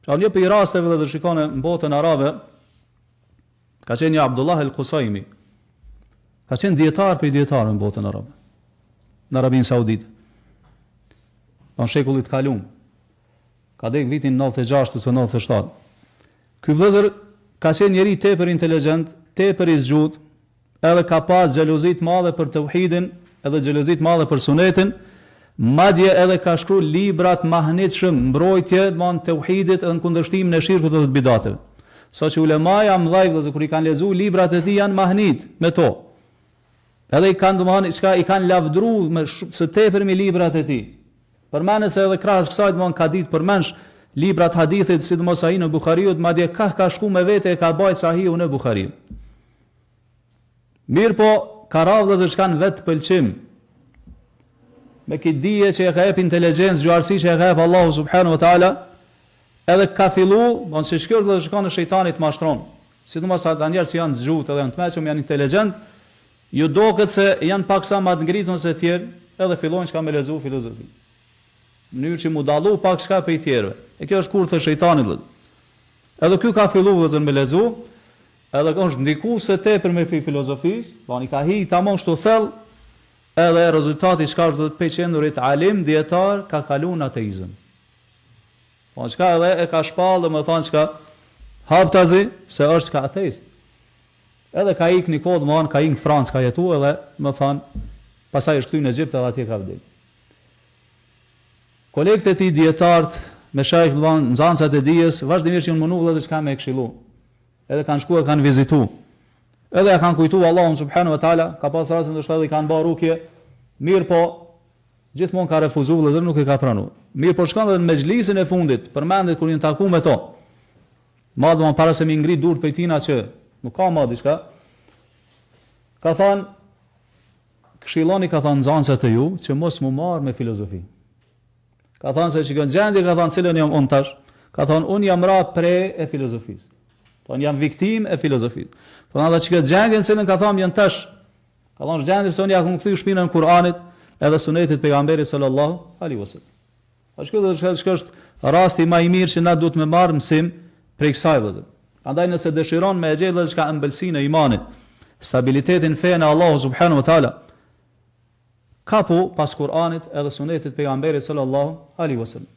Pra një për i rasteve dhe shikone në botën arabe, ka qenë një Abdullah el-Kusajmi, ka qenë djetar për i djetarë në botën arabe, në Arabinë Saudite, në shekullit kalum, ka dek vitin 96 ose 97. Ky vëllezër ka qenë njeri tepër inteligjent, tepër i zgjut, edhe ka pas xhelozit madhe për tauhidin, edhe xhelozit madhe për sunetin, madje edhe ka shkruar librat mahnitshëm mbrojtje të tauhidit edhe në kundërshtimin e shirkut dhe të bidateve. Saqë ulemaja mëdhaj kur i kanë lexuar librat e tij janë mahnit me to. Edhe i kanë i kanë lavdruar me së tepër me librat e tij. Përmendet se edhe krahas kësaj ka ditë përmendsh librat hadithit, sidomos Sahih në Buhariut, madje ka shku me vete e ka bajt Sahihun në Buhari. Mirë po, ka radhë që kanë vetë pëlqim, me këtë dije që e ka jep inteligjencë, zgjuarësi që e ka jep Allahu subhanahu wa taala, edhe ka fillu, bon se shkurt dhe shkon në shejtanit mashtron. Sidomos ata njerëz që janë zgjut edhe janë të mëshëm, janë inteligjent, ju doket se janë paksa më të ngritur se të tjerë, edhe fillojnë çka me lezu filozofi. Në mënyrë që mu dallu pak çka prej tjerëve. E kjo është kurthë e shejtanit. Edhe ky ka filluar vëzën me lezu, edhe është ndikuar se tepër me filozofisë, bon i ka hi tamam shto thell, edhe rezultati çka është të peqendurit alim dietar ka kaluar në ateizëm. Po çka edhe e ka shpallë, më thonë çka haptazi se është ka ateist. Edhe ka ikë në kod, më ka ikë në Francë, ka jetu edhe, më thonë, pasaj është këtu në Egjipt edhe atje ka vdek. Kolegët e tij dietarët me shajk nxënësat e dijes, vazhdimisht janë munduar edhe çka me këshillu. Edhe kanë shkuar, kanë vizitu. Edhe ja kanë kujtuar Allahun subhanahu wa taala, ka pas raste ndoshta edhe i kanë bërë rukje, mirë po gjithmonë ka refuzuar, vëllazër nuk e ka pranuar. Mirë po shkon edhe në mexhlisin e fundit, përmendet kur i taku me to. Madhëm para se mi ngrit dur prej tina që nuk ka më diçka. Ka thënë, këshilloni, ka thënë nxënësat e ju që mos mu marr me filozofi. Ka thënë se shikon gjendje, ka thënë cilën jam unë tash. Ka thënë unë jam ra pre e filozofisë. Thon jam viktim e filozofisë. Thon ata që gjendjen cilën ka thënë janë tash. Ka thënë gjendje se unë ja kam kthy shpinën e Kur'anit edhe sunetit pejgamberit sallallahu alaihi wasallam. Kjo është rasti më i mirë që na duhet me marr mësim prej kësaj vëllazër. Andaj nëse dëshiron me gjellë çka ëmbëlsinë e imanit, stabilitetin fenë e Allahu subhanahu wa taala, kapu pas Kur'anit edhe sunetit pejgamberit sallallahu alaihi wasallam.